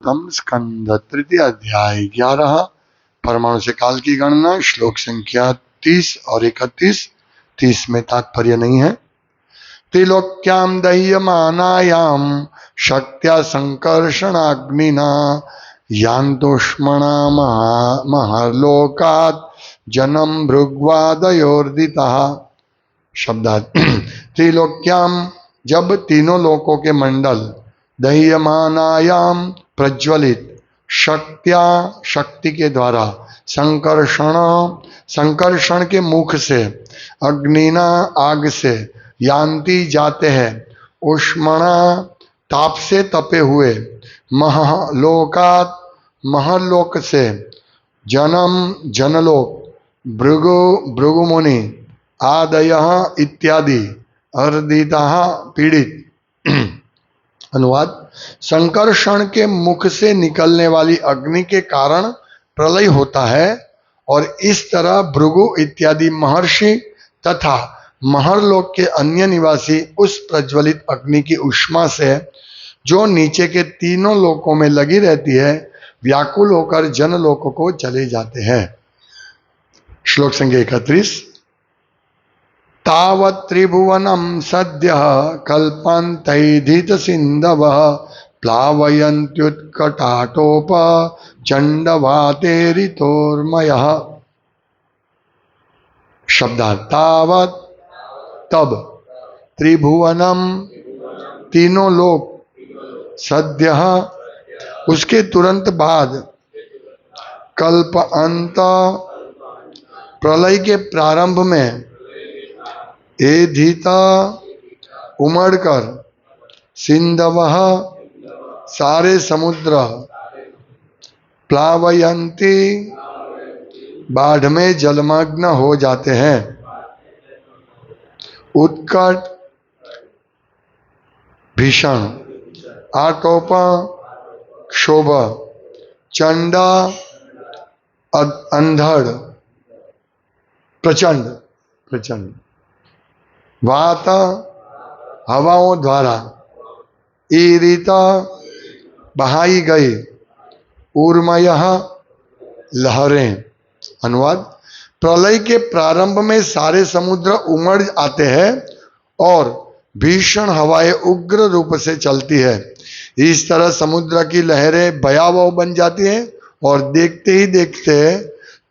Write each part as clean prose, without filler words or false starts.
तम स्कंद तृतीय अध्याय 11 परमाणु से काल की गणना श्लोक संख्या 30 और 31। 30 में तात्पर्य नहीं है। त्रिलोक्याम दह्यमानायाम शक्त्या संकर्षणाग्निना यान्तुष्मणा महलोकात् जनम भृग्वादयोर्दितः। शब्दार्थ त्रिलोक्याम, जब तीनों लोकों के मंडल दह्यमानायाम प्रज्वलित शक्त्या शक्ति के द्वारा संकर्षण संकर्षण के मुख से अग्निना आग से यान्ति जाते हैं उष्मणा ताप से तपे हुए महलोकात महलोक से जनम जनलोक भृगु भृगुमुनि आदय इत्यादि अर्दिता पीड़ित। अनुवाद: संकर्षण के मुख से निकलने वाली अग्नि के कारण प्रलय होता है और इस तरह भृगु इत्यादि महर्षि तथा महरलोक के अन्य निवासी उस प्रज्वलित अग्नि की उष्मा से जो नीचे के तीनों लोकों में लगी रहती है व्याकुल होकर जनलोकों को चले जाते हैं। श्लोक संख्या 31। तावत् त्रिभुवनं सद्यः कल्पन्तैधित सिन्धवः प्लावयन्त्युत्कटाटोप चण्डवातेरितोर्मयः। शब्दार्थ: तावत्, तब, त्रिभुवनम, तीनों लोक, सद्यः, उसके तुरंत बाद, कल्प अंत, प्रलय के प्रारंभ में, एधिता, उमड़कर, सिंधवः, सारे समुद्र, प्लावयन्ति, बाढ़ में जलमग्न हो जाते हैं, उत्कट, भीषण, आटोप, क्षोभ, चंड, अंधड़, प्रचंड प्रचंड, वात, हवाओं द्वारा, ईरित, बहाई गई, ऊर्मयः, लहरें। अनुवाद: प्रलय के प्रारंभ में सारे समुद्र उमड़ आते हैं और भीषण हवाएं उग्र रूप से चलती है। इस तरह समुद्र की लहरें भयावह बन जाती हैं और देखते ही देखते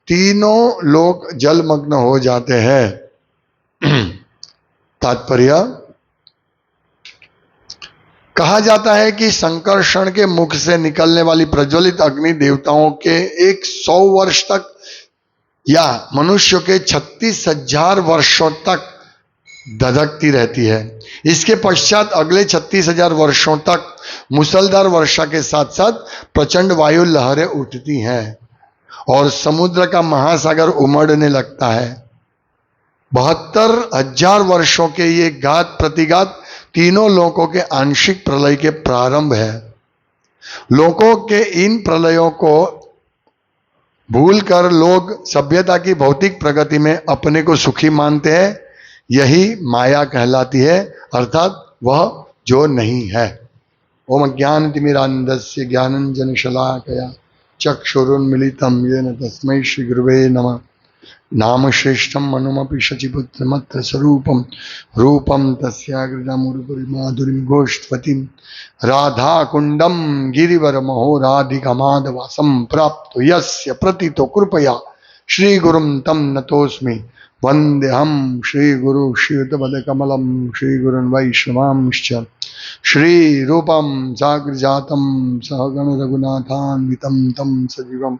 तीनों लोग जलमग्न हो जाते हैं। तात्पर्य: कहा जाता है कि संकर्षण के मुख से निकलने वाली प्रज्वलित अग्नि देवताओं के 100 वर्ष तक या मनुष्य के 36,000 वर्षों तक धधकती रहती है। इसके पश्चात अगले 36,000 वर्षों तक मूसलधार वर्षा के साथ साथ प्रचंड वायु लहरें उठती हैं और समुद्र का महासागर उमड़ने लगता है। 72,000 वर्षों के ये घात प्रतिघात तीनों लोकों के आंशिक प्रलय के प्रारंभ है। लोकों के इन प्रलयों को भूलकर लोग सभ्यता की भौतिक प्रगति में अपने को सुखी मानते हैं। यही माया कहलाती है, अर्थात वह जो नहीं है। ओम ज्ञानतिमिरान्धस्य ज्ञानाञ्जनशलाकया चक्षुरुन्मीलितं येन तस्मै श्रीगुरवे नमः। नाम श्रेष्ठं मनुमपि शचिपुत्रमत्र स्वरूपं रूपं तस्याग्रजामुरुपरि माधुरीं गोष्ठवतीं राधाकुण्डं गिरिवरमहो राधिकामाधवासं प्राप्तो यस्य प्रतितो कृपया श्रीगुरुं तं नतोऽस्मि। वन्देऽहं श्रीगुरु श्रीयुतपदकमलं श्रीगुरुन् वैष्णवांश्च श्रीरूपं साग्रजातं सहगण रघुनाथान्वितं तं सजीवं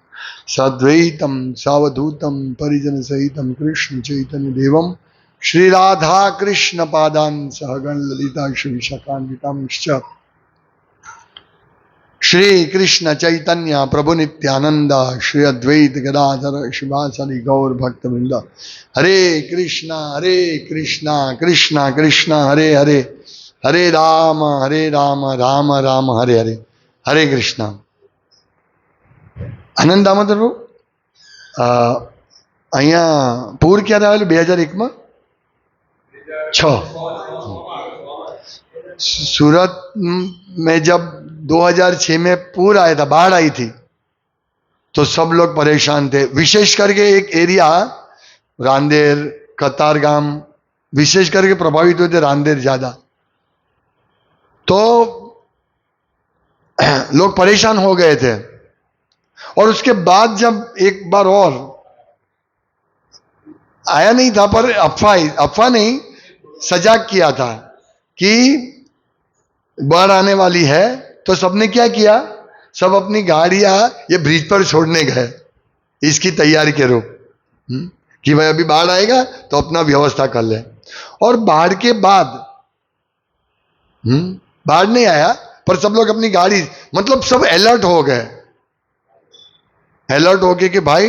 सद्वैतं सावधूतं परिजन सहितं कृष्ण चैतन्य देवं श्री राधा कृष्ण पादान् सहगण ललिता श्री विशाखान्वितांश्च श्री कृष्ण चैतन्य प्रभु नित्यानंद श्री अद्वैत गदाधर शिवासादि गौर भक्तवृंद। हरे कृष्णा कृष्णा कृष्णा हरे हरे, हरे राम राम राम हरे हरे। हरे कृष्णा। आनंद दामोदर प्रभु, અહીંયા પૂર ક્યારે આવેલું? 2001 માં 6 सूरत में जब 2006 में पूर आया था, बाढ़ आई थी, तो सब लोग परेशान थे। विशेष करके एक एरिया रांदेर, कतारगाम, विशेष करके प्रभावित हुए थे रांदेर ज्यादा। तो लोग परेशान हो गए थे। और उसके बाद जब एक बार और आया नहीं था, पर अफवाह नहीं, सजाग किया था कि बाढ़ आने वाली है, तो सबने क्या किया, सब अपनी गाड़ियां ये ब्रिज पर छोड़ने गए इसकी तैयारी के रूप कि भाई अभी बाढ़ आएगा तो अपना व्यवस्था कर ले। और बाढ़ के बाद बाढ़ नहीं आया, पर सब लोग अपनी गाड़ी, मतलब सब अलर्ट हो गए, अलर्ट हो गए कि भाई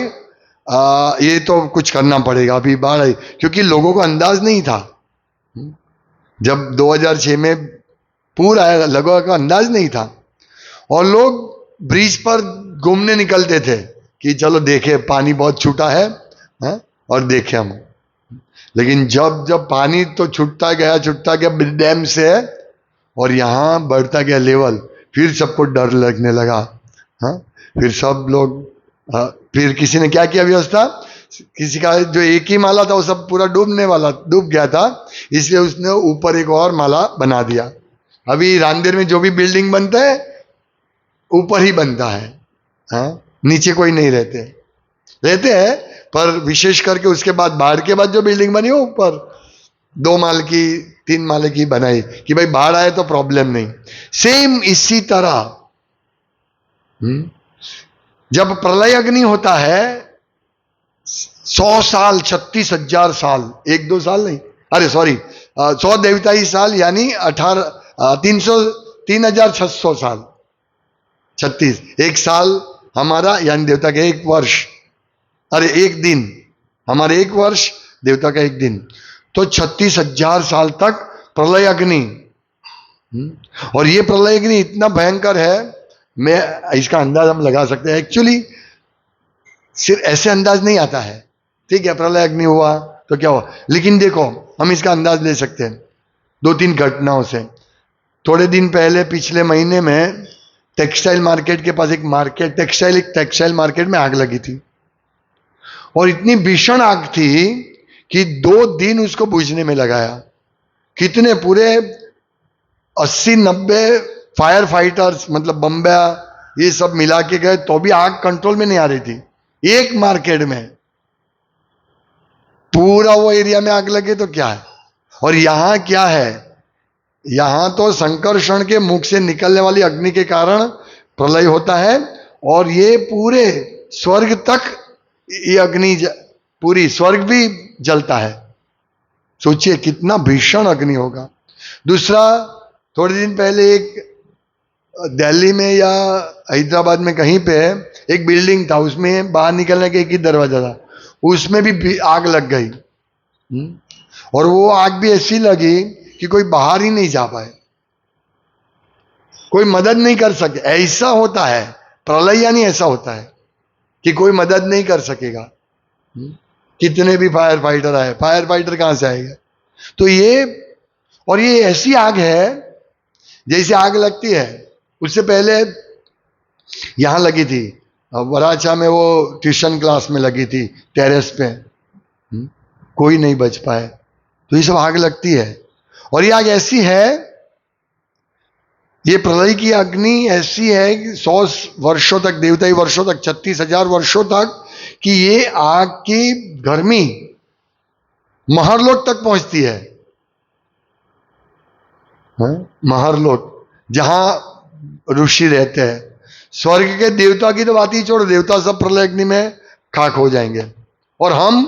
ये तो कुछ करना पड़ेगा, अभी बाढ़ आई। क्योंकि लोगों को अंदाज नहीं था, जब 2006 में पूर आया, लोगों का अंदाज नहीं था, और लोग ब्रिज पर घूमने निकलते थे कि चलो देखे पानी बहुत छूटा है, और देखे हम। लेकिन जब जब पानी तो छूटता गया डैम से, और यहां बढ़ता गया लेवल, फिर सबको डर लगने लगा। फिर सब लोग, फिर किसी ने क्या किया व्यवस्था, किसी का जो एक ही माला था वो सब पूरा डूब गया था, इसलिए उसने ऊपर एक और माला बना दिया। अभी रांदेर में जो भी बिल्डिंग बनता है ऊपर ही बनता है, नीचे कोई नहीं रहते हैं, पर विशेष करके उसके बाद बाढ़ के बाद जो बिल्डिंग बनी वो ऊपर 2 माले की 3 माले की बनाई कि भाई बाढ़ आए तो प्रॉब्लम नहीं। सेम इसी तरह जब प्रलय अग्नि होता है, 100 साल, 36,000 साल, 1-2 साल नहीं, अरे सॉरी, 100 देवताई साल यानी 3,600 साल, 36 एक साल हमारा, यानी देवता का 1 वर्ष, अरे 1 दिन, हमारे 1 वर्ष, देवता का 1 दिन, तो 36,000 साल तक प्रलय अग्नि। और ये प्रलय अग्नि इतना भयंकर है, मैं इसका अंदाज हम लगा सकते हैं। एक्चुअली सिर्फ ऐसे अंदाज नहीं आता है, ठीक है, प्रलय अग्नि हुआ तो क्या हुआ, लेकिन देखो हम इसका अंदाज ले सकते हैं 2-3 घटनाओं से। थोड़े दिन पहले, पिछले महीने में, टेक्सटाइल मार्केट के पास एक टेक्सटाइल मार्केट में आग लगी थी, और इतनी भीषण आग थी कि 2 दिन उसको बुझने में लगाया। कितने, पूरे 80-90 फायर फाइटर्स, मतलब बम्बा ये सब मिला के गए, तो भी आग कंट्रोल में नहीं आ रही थी। एक मार्केट में पूरा वो एरिया में आग लगे तो क्या है। और यहां क्या है, यहां तो संकर्षण के मुख से निकलने वाली अग्नि के कारण प्रलय होता है, और ये पूरे स्वर्ग तक ये अग्नि, पूरी स्वर्ग भी जलता है। सोचिए कितना भीषण अग्नि होगा। दूसरा, थोड़े दिन पहले एक दिल्ली में या हैदराबाद में कहीं पे एक बिल्डिंग था, उसमें बाहर निकलने का एक ही दरवाजा था, उसमें भी आग लग गई। और वो आग भी ऐसी लगी कि कोई बाहर ही नहीं जा पाए, कोई मदद नहीं कर सके। ऐसा होता है प्रलय, यानी ऐसा होता है कि कोई मदद नहीं कर सकेगा। कितने भी फायर फाइटर आए, फायर फाइटर कहां से आएगा। तो ये, और ये ऐसी आग है जैसे आग लगती है। उससे पहले यहां लगी थी वराचा में, वो ट्यूशन क्लास में लगी थी, टेरेस पे, कोई नहीं बच पाए। तो ये सब आग लगती है। और ये आग ऐसी है, ये प्रलय की अग्नि ऐसी है कि 100 वर्षों तक, देवताई वर्षों तक, 36,000 वर्षों तक, कि ये आग की गर्मी महरलोक तक पहुंचती है। महरलोक, जहां ऋषि रहते हैं। स्वर्ग के देवता की तो बात ही छोड़ो, देवता सब प्रलय अग्नि में खाक हो जाएंगे। और हम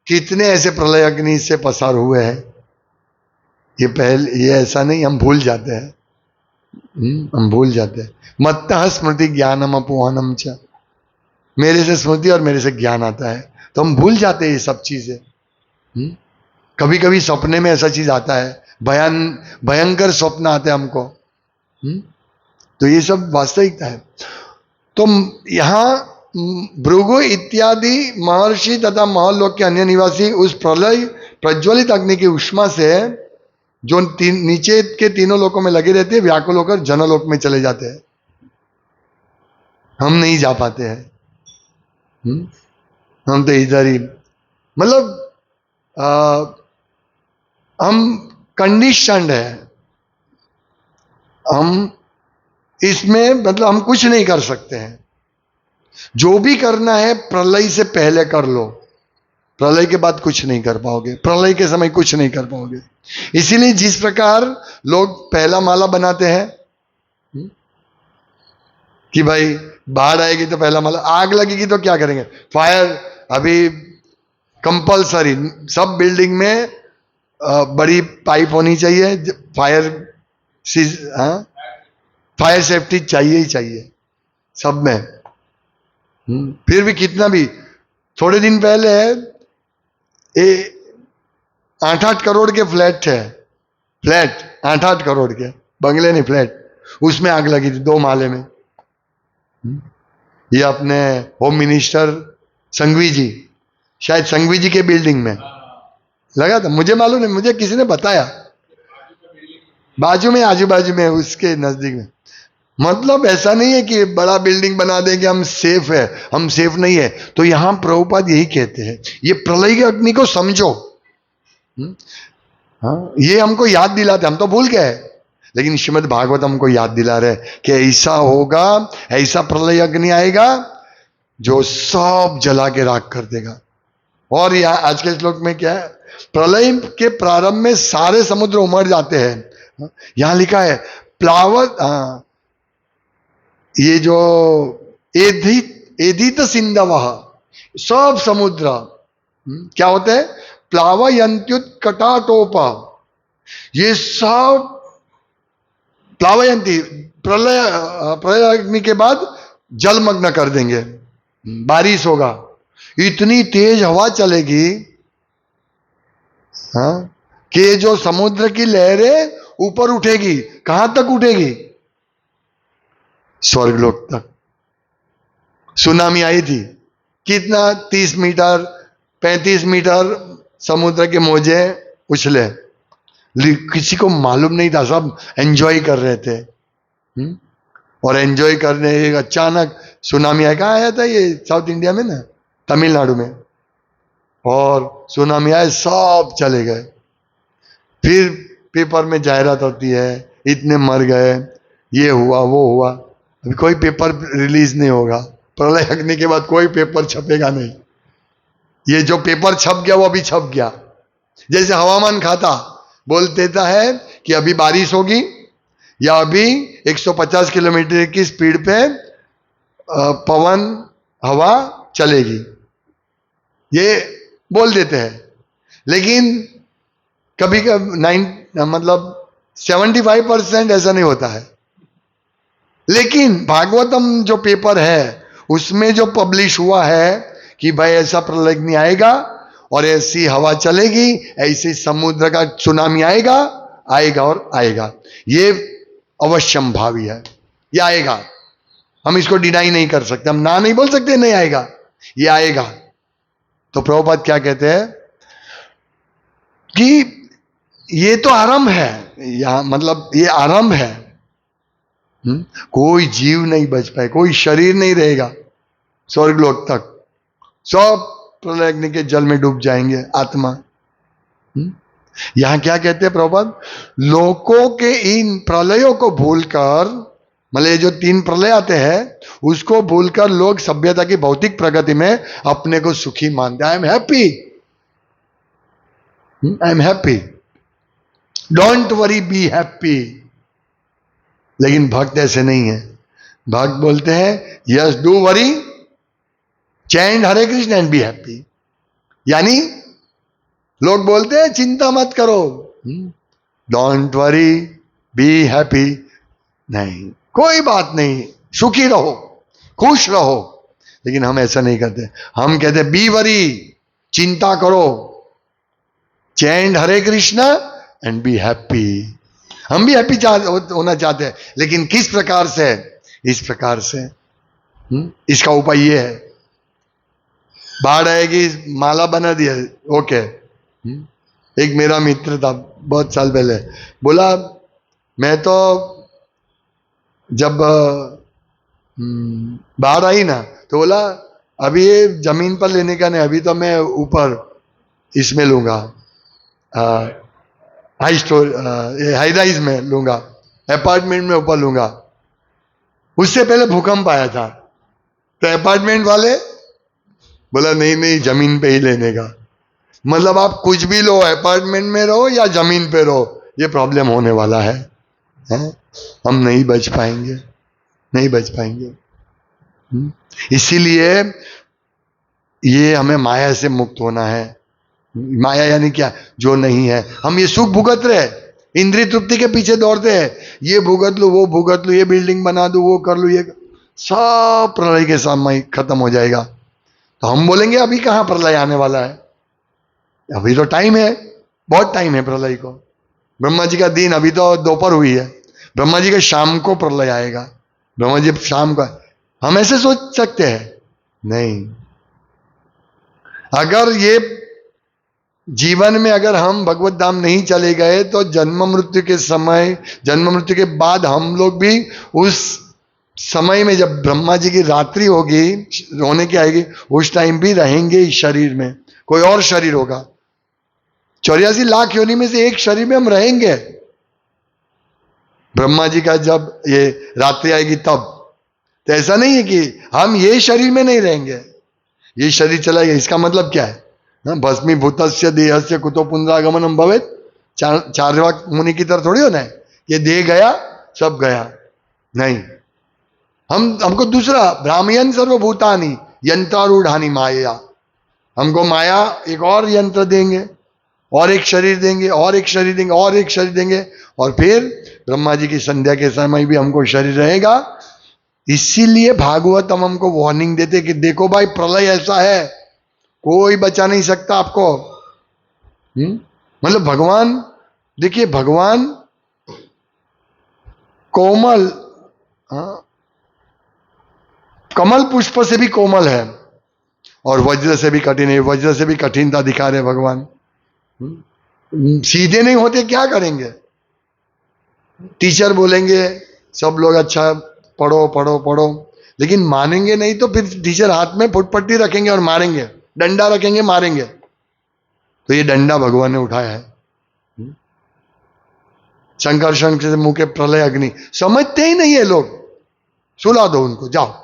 कितने ऐसे प्रलय अग्नि से पसार हुए हैं, ये ऐसा नहीं, हम भूल जाते हैं। हम भूल जाते हैं। मत्तः स्मृति ज्ञानम अपोहनम च, मेरे से स्मृति और मेरे से ज्ञान आता है, तो हम भूल जाते हैं ये सब चीजें। कभी कभी सपने में ऐसा चीज आता है, भयंकर स्वप्न आते हैं हमको। तो ये सब वास्तविकता है। तो यहां भृगु इत्यादि महर्षि तथा महलोक के अन्य निवासी उस प्रलय प्रज्वलित अग्नि की उष्मा से नीचे के तीनों लोकों में लगे रहते हैं, व्याकुल होकर जनलोक में चले जाते हैं। हम नहीं जा पाते हैं। हम तो इधर ही, मतलब हम कंडीशनड है। हम इसमें मतलब हम कुछ नहीं कर सकते हैं। जो भी करना है प्रलय से पहले कर लो, प्रलय के बाद कुछ नहीं कर पाओगे, प्रलय के समय कुछ नहीं कर पाओगे। इसीलिए जिस प्रकार लोग पहला माला बनाते हैं कि भाई बाढ़ आएगी तो पहला माला, आग लगेगी तो क्या करेंगे, फायर। अभी कंपलसरी सब बिल्डिंग में बड़ी पाइप होनी चाहिए, फायर फायर सेफ्टी चाहिए ही चाहिए सब में। फिर भी कितना भी, थोड़े दिन पहले 8-8 करोड़ के फ्लैट थे, फ्लैट 8-8 करोड़ के, बंगले नहीं फ्लैट, उसमें आग लगी थी 2 माले में। ये अपने होम मिनिस्टर संघवी जी, शायद संघवी जी के बिल्डिंग में लगा था, मुझे मालूम नहीं, मुझे किसी ने बताया, बाजू में, आजू बाजू में, उसके नजदीक में। मतलब ऐसा नहीं है कि बड़ा बिल्डिंग बना देंगे हम सेफ है, हम सेफ नहीं है। तो यहां प्रभुपाद यही कहते हैं, ये प्रलय की अग्नि को समझो। हाँ, ये हमको याद दिलाते, हम तो भूल गए, लेकिन श्रीमद् भागवत हमको याद दिला रहे कि ऐसा होगा, ऐसा प्रलय अग्नि आएगा जो सब जला के राख कर देगा। और यह आज के श्लोक में क्या है, प्रलय के प्रारंभ में सारे समुद्र उमड़ जाते हैं। यहां लिखा है प्लावत, ये जो एधित सिंधव, सब समुद्र क्या होते हैं, प्लावयंत्युत कटाटोप, ये सब प्लावयंती प्रलय अग्नि के बाद जलमग्न कर देंगे, बारिश होगा, इतनी तेज हवा चलेगी कि जो समुद्र की लहरें ऊपर उठेगी, कहां तक उठेगी, स्वर्गलोक तक। सुनामी आई थी, कितना 30 मीटर 35 मीटर समुद्र के मोजे उछले, किसी को मालूम नहीं था, सब एंजॉय कर रहे थे। और एंजॉय करने अचानक सुनामी आया, कहाँ आया था ये, साउथ इंडिया में ना, तमिलनाडु में, और सुनामी आए, सब चले गए। फिर पेपर में जाहिरात होती है, इतने मर गए, ये हुआ वो हुआ। अभी कोई पेपर रिलीज नहीं होगा, प्रलय अग्नि के बाद कोई पेपर छपेगा नहीं। ये जो पेपर छप गया वो अभी छप गया। जैसे हवामान खाता बोल देता है कि अभी बारिश होगी, या अभी 150 किलोमीटर की स्पीड पे पवन हवा चलेगी, ये बोल देते हैं। लेकिन कभी मतलब 75% ऐसा नहीं होता है। लेकिन भागवतम जो पेपर है उसमें जो पब्लिश हुआ है कि भाई ऐसा प्रलय अग्नि आएगा और ऐसी हवा चलेगी, ऐसे समुद्र का सुनामी आएगा, आएगा और आएगा, ये अवश्यम भावी है, ये आएगा। हम इसको डिनाई नहीं कर सकते, हम ना नहीं बोल सकते नहीं आएगा, ये आएगा। तो प्रभुपाद क्या कहते हैं कि ये तो आरंभ है, या मतलब ये आरंभ है। कोई जीव नहीं बच पाए, कोई शरीर नहीं रहेगा स्वर्गलोक तक, सब प्रलय अग्नि के जल में डूब जाएंगे आत्मा। यहां क्या कहते हैं प्रभुपाद, लोकों के इन प्रलयों को भूलकर, मतलब जो 3 प्रलय आते हैं उसको भूलकर लोग सभ्यता की भौतिक प्रगति में अपने को सुखी मानते हैं। I am happy, I am happy, don't worry, be happy. लेकिन भक्त ऐसे नहीं है, भक्त बोलते हैं yes do worry, chant Hare Krishna and be happy. यानी लोग बोलते हैं चिंता मत करो, डोंट वरी, बी हैप्पी, नहीं कोई बात नहीं, सुखी रहो, खुश रहो। लेकिन हम ऐसा नहीं करते, हम कहते बी वरी, चिंता करो, chant Hare Krishna and be happy. हम भी हैप्पी होना चाहते हैं, लेकिन किस प्रकार से, इस प्रकार से। इसका उपाय ये है, बाढ़ आएगी, माला बना दिया, ओके, एक मेरा मित्र था बहुत साल पहले, बोला मैं तो जब बाढ़ आई ना, तो बोला अभी ये जमीन पर लेने का नहीं, अभी तो मैं ऊपर इसमें लूंगा, हाई स्टोर, हाई राइज में लूंगा, अपार्टमेंट में ऊपर लूंगा। उससे पहले भूकंप आया था, तो अपार्टमेंट वाले बोला नहीं नहीं जमीन पे ही लेने का। मतलब आप कुछ भी लो, अपार्टमेंट में रहो या जमीन पे रहो, ये प्रॉब्लम होने वाला है, हैं? हम नहीं बच पाएंगे, नहीं बच पाएंगे। इसीलिए ये हमें माया से मुक्त होना है। माया यानी क्या? जो नहीं है। हम ये सुख भुगत रहे, इंद्रिय तृप्ति के पीछे दौड़ते हैं, ये भुगत लो, वो भुगत लो, ये बिल्डिंग बना दो, वो कर लो, ये सब प्रलय के समय खत्म हो जाएगा। तो हम बोलेंगे अभी कहां प्रलय आने वाला है, अभी तो टाइम है, बहुत टाइम है प्रलय को। ब्रह्मा जी का दिन अभी तो दोपहर हुई है, ब्रह्मा जी के शाम को प्रलय आएगा, ब्रह्मा जी शाम का। हम ऐसे सोच सकते हैं? नहीं। अगर ये जीवन में अगर हम भगवत धाम नहीं चले गए तो जन्म मृत्यु के समय, जन्म मृत्यु के बाद हम लोग भी उस समय में जब ब्रह्मा जी की रात्रि होगी, होने की आएगी, उस टाइम भी रहेंगे इस शरीर में, कोई और शरीर होगा। 84 लाख योनि में से एक शरीर में हम रहेंगे। ब्रह्मा जी का जब ये रात्रि आएगी तब, तो ऐसा नहीं है कि हम ये शरीर में नहीं रहेंगे, ये शरीर चला गया इसका मतलब क्या है? भस्मीभूतस्य देहस्य कुतो पुनरागमनम भवेत्, चार्वाक मुनि की तरह थोड़ी होना है, ये देह गया सब गया, नहीं। हमको दूसरा, ब्राह्मयन सर्वभूतानि यंत्रारूढ़ानि माया, हमको माया एक और यंत्र देंगे, और एक शरीर देंगे, और एक शरीर देंगे, और एक शरीर देंगे, और फिर ब्रह्मा जी की संध्या के समय भी हमको शरीर रहेगा। इसीलिए भागवतम हमको वार्निंग देते कि देखो भाई प्रलय ऐसा है, कोई बचा नहीं सकता आपको। मतलब भगवान, देखिए भगवान कोमल, कमल पुष्प से भी कोमल है, और वज्र से भी कठिन है, वज्र से भी कठिनता दिखा रहे भगवान। सीधे नहीं होते क्या करेंगे? टीचर बोलेंगे सब लोग अच्छा पढ़ो पढ़ो पढ़ो, लेकिन मानेंगे नहीं तो फिर टीचर हाथ में फुटपट्टी रखेंगे और मारेंगे, डंडा रखेंगे मारेंगे। तो ये डंडा भगवान ने उठाया है। संकर्षण के मुंह के प्रलय अग्नि, समझते ही नहीं है लोग, सुला दो उनको, जाओ।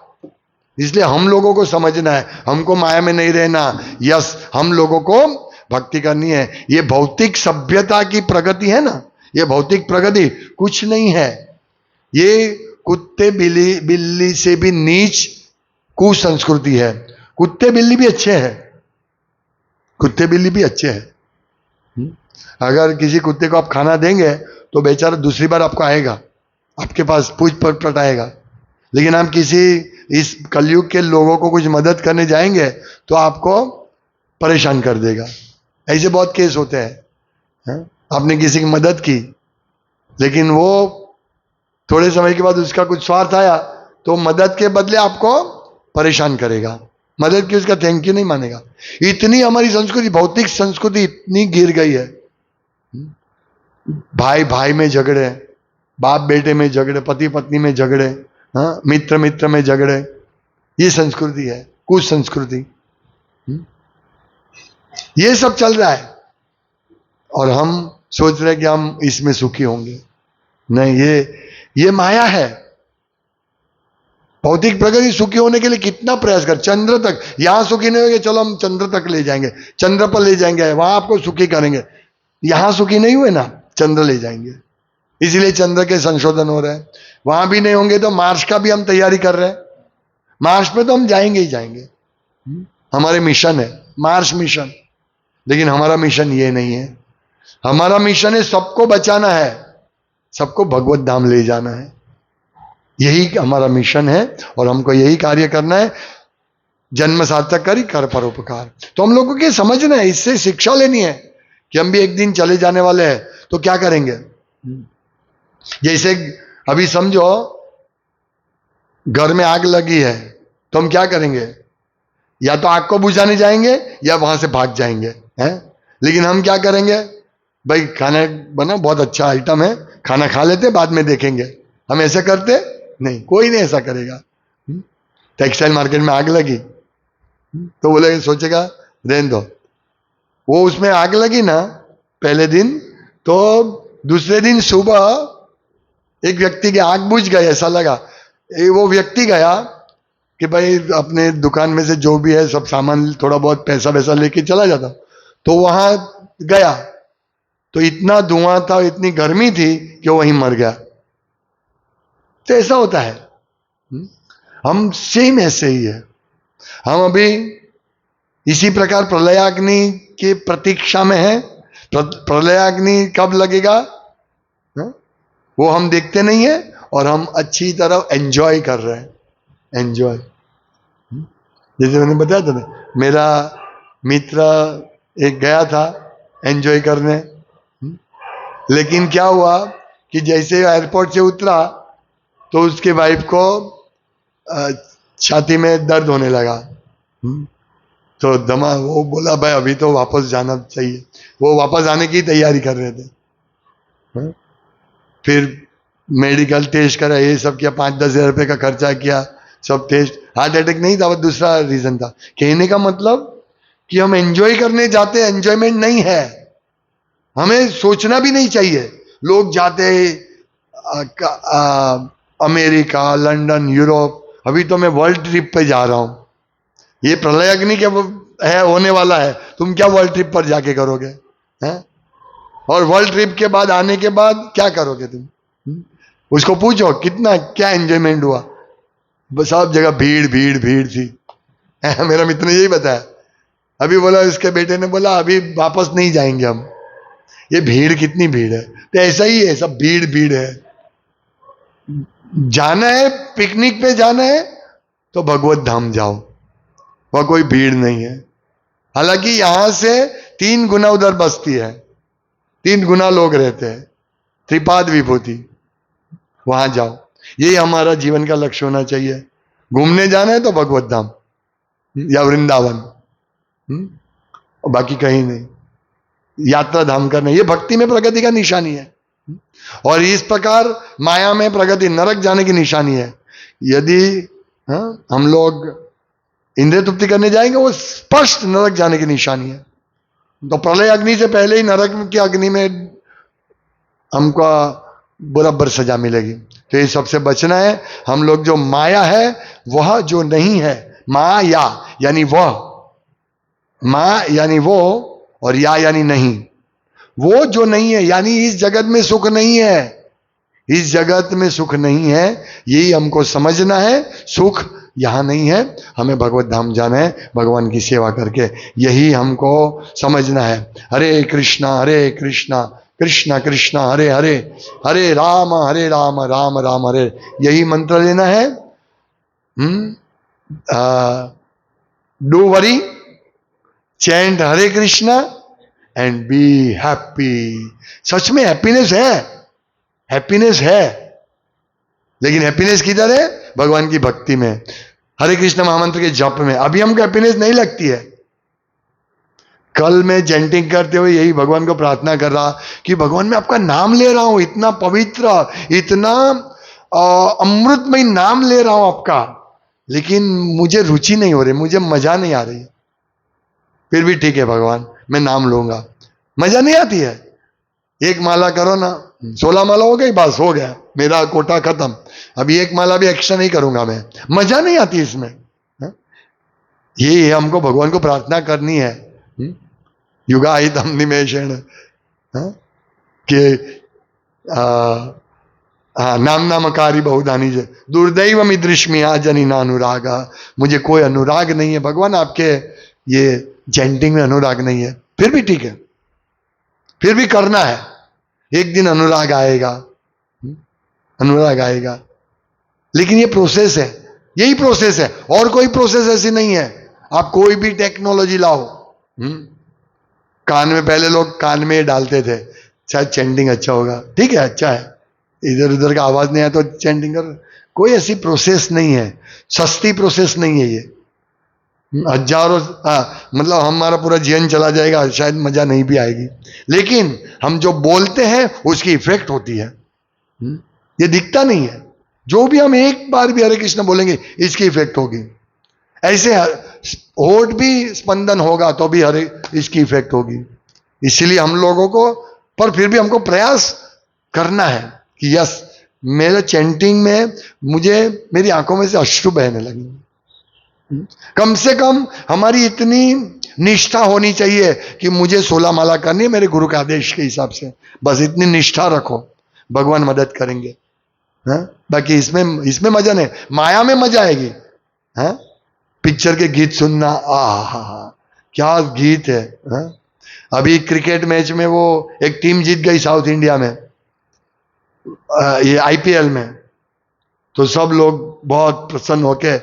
इसलिए हम लोगों को समझना है, हमको माया में नहीं रहना। यस, हम लोगों को भक्ति करनी है। ये भौतिक सभ्यता की प्रगति है ना, ये भौतिक प्रगति कुछ नहीं है, ये कुत्ते बिल्ली बिल्ली से भी नीच कुसंस्कृति है। कुत्ते बिल्ली भी अच्छे हैं, कुत्ते बिल्ली भी अच्छे हैं। अगर किसी कुत्ते को आप खाना देंगे तो बेचारा दूसरी बार आपको आएगा, आपके पास पूछ पटाएगा। लेकिन हम किसी इस कलयुग के लोगों को कुछ मदद करने जाएंगे तो आपको परेशान कर देगा। ऐसे बहुत केस होते हैं। आपने किसी की मदद की, लेकिन वो थोड़े समय के बाद उसका कुछ स्वार्थ आया तो मदद के बदले आपको परेशान करेगा, मदद की उसका थैंक यू नहीं मानेगा। इतनी हमारी संस्कृति, भौतिक संस्कृति इतनी गिर गई है। भाई भाई में झगड़े, बाप बेटे में झगड़े, पति पत्नी में झगड़े, मित्र मित्र में झगड़े, ये संस्कृति है, कुछ संस्कृति। ये सब चल रहा है और हम सोच रहे हैं कि हम इसमें सुखी होंगे। नहीं, ये माया है। भौतिक प्रगति सुखी होने के लिए कितना प्रयास कर, चंद्र तक, यहां सुखी नहीं होंगे, चलो हम चंद्र तक ले जाएंगे, चंद्र पर ले जाएंगे, वहां आपको सुखी करेंगे। यहां सुखी नहीं हुए ना, चंद्र ले जाएंगे। इसीलिए चंद्र के संशोधन हो रहे हैं। वहां भी नहीं होंगे तो मार्स का भी हम तैयारी कर रहे हैं। मार्स पे तो हम जाएंगे ही जाएंगे, हमारे मिशन है मार्स मिशन। लेकिन हमारा मिशन ये नहीं है, हमारा मिशन है सबको बचाना है, सबको भगवत धाम ले जाना है, यही हमारा मिशन है। और हमको यही कार्य करना है, जन्म सार्थक करी कर परोपकार। तो हम लोगों को समझना है, इससे शिक्षा लेनी है कि हम भी एक दिन चले जाने वाले हैं, तो क्या करेंगे। जैसे अभी समझो घर में आग लगी है, तो हम क्या करेंगे, या तो आग को बुझाने जाएंगे या वहां से भाग जाएंगे, हैं? लेकिन हम क्या करेंगे, भाई खाना बना, बहुत अच्छा आइटम है, खाना खा लेते बाद में देखेंगे। हम ऐसा करते नहीं, कोई नहीं ऐसा करेगा। टेक्सटाइल मार्केट में आग लगी तो बोले, सोचेगा रहने दो। वो उसमें आग लगी ना पहले दिन, तो दूसरे दिन सुबह एक व्यक्ति की आग बुझ गई, ऐसा लगा। वो व्यक्ति गया कि भाई अपने दुकान में से जो भी है सब सामान, थोड़ा बहुत पैसा वैसा लेके चला जाता। तो वहां गया तो इतना धुआं था, इतनी गर्मी थी कि वो वहीं मर गया। तो ऐसा होता है। हम सेम ऐसे ही है। हम अभी इसी प्रकार प्रलयाग्नि की प्रतीक्षा में है। प्रलयाग्नि कब लगेगा वो हम देखते नहीं है, और हम अच्छी तरह एंजॉय कर रहे हैं। एंजॉय, जैसे मैंने बताया था ना, मेरा मित्र एक गया था एंजॉय करने, लेकिन क्या हुआ कि जैसे एयरपोर्ट से उतरा तो उसके वाइफ को छाती में दर्द होने लगा। तो दमा, वो बोला भाई अभी तो वापस जाना चाहिए। वो वापस आने की तैयारी कर रहे थे। फिर मेडिकल टेस्ट करा, ये सब किया, 5-10 हज़ार रुपये का खर्चा किया, सब टेस्ट। हार्ट अटैक नहीं था, वो दूसरा रीजन था। कहने का मतलब कि हम एंजॉय करने जाते हैं, एंजॉयमेंट नहीं है। हमें सोचना भी नहीं चाहिए। लोग जाते हैं अमेरिका, लंदन, यूरोप। अभी तो मैं वर्ल्ड ट्रिप पे जा रहा हूं। ये प्रलय अग्नि के है, होने वाला है। तुम क्या वर्ल्ड ट्रिप पर जाके करोगे हैं? और वर्ल्ड ट्रिप के बाद आने के बाद क्या करोगे तुम? उसको पूछो कितना क्या एंजॉयमेंट हुआ। बस सब जगह भीड़ भीड़ भीड़ थी। मेरा मित्र ने यही बताया। अभी बोला, उसके बेटे ने बोला अभी वापस नहीं जाएंगे हम, ये भीड़ कितनी भीड़ है। तो ऐसा ही है, सब भीड़ भीड़ है। जाना है, पिकनिक पे जाना है तो भगवत धाम जाओ, वह कोई भीड़ नहीं है। हालांकि यहां से 3 गुना उधर बस्ती है, 3 गुना लोग रहते हैं। त्रिपाद विभूति, वहां जाओ। यही हमारा जीवन का लक्ष्य होना चाहिए। घूमने जाना है तो भगवत धाम या वृंदावन, और बाकी कहीं नहीं। यात्रा धाम करना, ये भक्ति में प्रगति का निशानी है। और इस प्रकार माया में प्रगति नरक जाने की निशानी है। यदि हम लोग इंद्रिय तृप्ति करने जाएंगे, वो स्पष्ट नरक जाने की निशानी है। तो प्रलय अग्नि से पहले ही नरक की अग्नि में हमको बराबर सजा मिलेगी। तो ये सबसे बचना है। हम लोग जो माया है वह जो नहीं है, माया यानी वह, माँ यानी वो, और या यानी नहीं। वो जो नहीं है यानी इस जगत में सुख नहीं है, इस जगत में सुख नहीं है, यही हमको समझना है। सुख यहां नहीं है, हमें भगवत धाम जाना है भगवान की सेवा करके, यही हमको समझना है। हरे कृष्णा कृष्णा कृष्णा हरे हरे, हरे राम राम राम हरे। यही मंत्र लेना है। Do worry, chant Hare Krishna and be happy. सच में हैप्पीनेस है, हैप्पीनेस है। लेकिन हैप्पीनेस किधर है? भगवान की भक्ति में, हरे कृष्ण महामंत्र के जप में। अभी हमको हैप्पीनेस नहीं लगती है। कल मैं चैंटिंग करते हुए यही भगवान को प्रार्थना कर रहा कि भगवान मैं आपका नाम ले रहा हूं, इतना पवित्र, इतना अमृतमय नाम ले रहा हूं आपका, लेकिन मुझे रुचि नहीं हो रही, मुझे मजा नहीं आ रही। फिर भी ठीक है भगवान, मैं नाम लूंगा। मजा नहीं आती है। एक माला करो ना, 16 माला हो गई, बस हो गया, मेरा कोटा खत्म। अभी एक माला भी एक्स्ट्रा नहीं करूंगा मैं, मजा नहीं आती इसमें। ये हमको भगवान को प्रार्थना करनी है। युगाहितम निमेषेण के नाम नामकारी बहुधानी जे दुर्दैव मिदृश्मी जनी ना अनुराग। मुझे कोई अनुराग नहीं है भगवान, आपके ये चैंटिंग में अनुराग नहीं है। फिर भी ठीक है, फिर भी करना है। एक दिन अनुराग आएगा, अनुराग आएगा। लेकिन ये प्रोसेस है, यही प्रोसेस है, और कोई प्रोसेस ऐसी नहीं है। आप कोई भी टेक्नोलॉजी लाओ, कान में, पहले लोग कान में डालते थे, शायद चैंटिंग अच्छा होगा, ठीक है अच्छा है, इधर उधर का आवाज नहीं आया तो चैंटिंग कर। कोई ऐसी प्रोसेस नहीं है, सस्ती प्रोसेस नहीं है ये। हजारों, मतलब हमारा पूरा जीवन चला जाएगा, शायद मजा नहीं भी आएगी, लेकिन हम जो बोलते हैं उसकी इफेक्ट होती है। ये दिखता नहीं है। जो भी हम एक बार भी हरे कृष्ण बोलेंगे इसकी इफेक्ट होगी। ऐसे होठ भी स्पंदन होगा तो भी हरे इसकी इफेक्ट होगी। इसीलिए हम लोगों को, पर फिर भी हमको प्रयास करना है कि यस, मेरे चैंटिंग में मुझे मेरी आंखों में से अश्रु बहने लगे। कम से कम हमारी इतनी निष्ठा होनी चाहिए कि मुझे 16 माला करनी है मेरे गुरु के आदेश के हिसाब से, बस इतनी निष्ठा रखो, भगवान मदद करेंगे। हाँ? बाकी इसमें मजा नहीं, माया में मजा आएगी। हाँ? पिक्चर के गीत सुनना, हा क्या गीत है। हाँ? अभी क्रिकेट मैच में वो एक टीम जीत गई साउथ इंडिया में, ये आईपीएल में, तो सब लोग बहुत प्रसन्न होके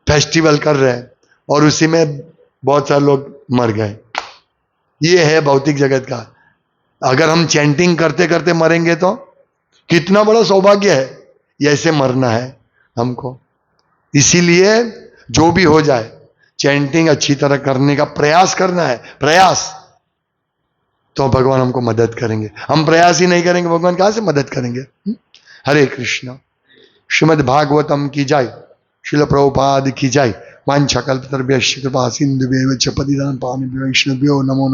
फेस्टिवल कर रहे हैं और उसी में बहुत सारे लोग मर गए। ये है भौतिक जगत का। अगर हम चैंटिंग करते करते मरेंगे तो कितना बड़ा सौभाग्य है, ये ऐसे मरना है हमको। इसीलिए जो भी हो जाए चैंटिंग अच्छी तरह करने का प्रयास करना है, प्रयास, तो भगवान हमको मदद करेंगे। हम प्रयास ही नहीं करेंगे, भगवान कहां से मदद करेंगे। हरे कृष्ण। श्रीमद् भागवतम की जय, श्रील प्रभुपाद की जय। वांछा कल्पतरुभ्यश्च कृपा सिंधुभ्यैव च पतितानां पावनेभ्यो वैष्णवेभ्यो नमो नमः।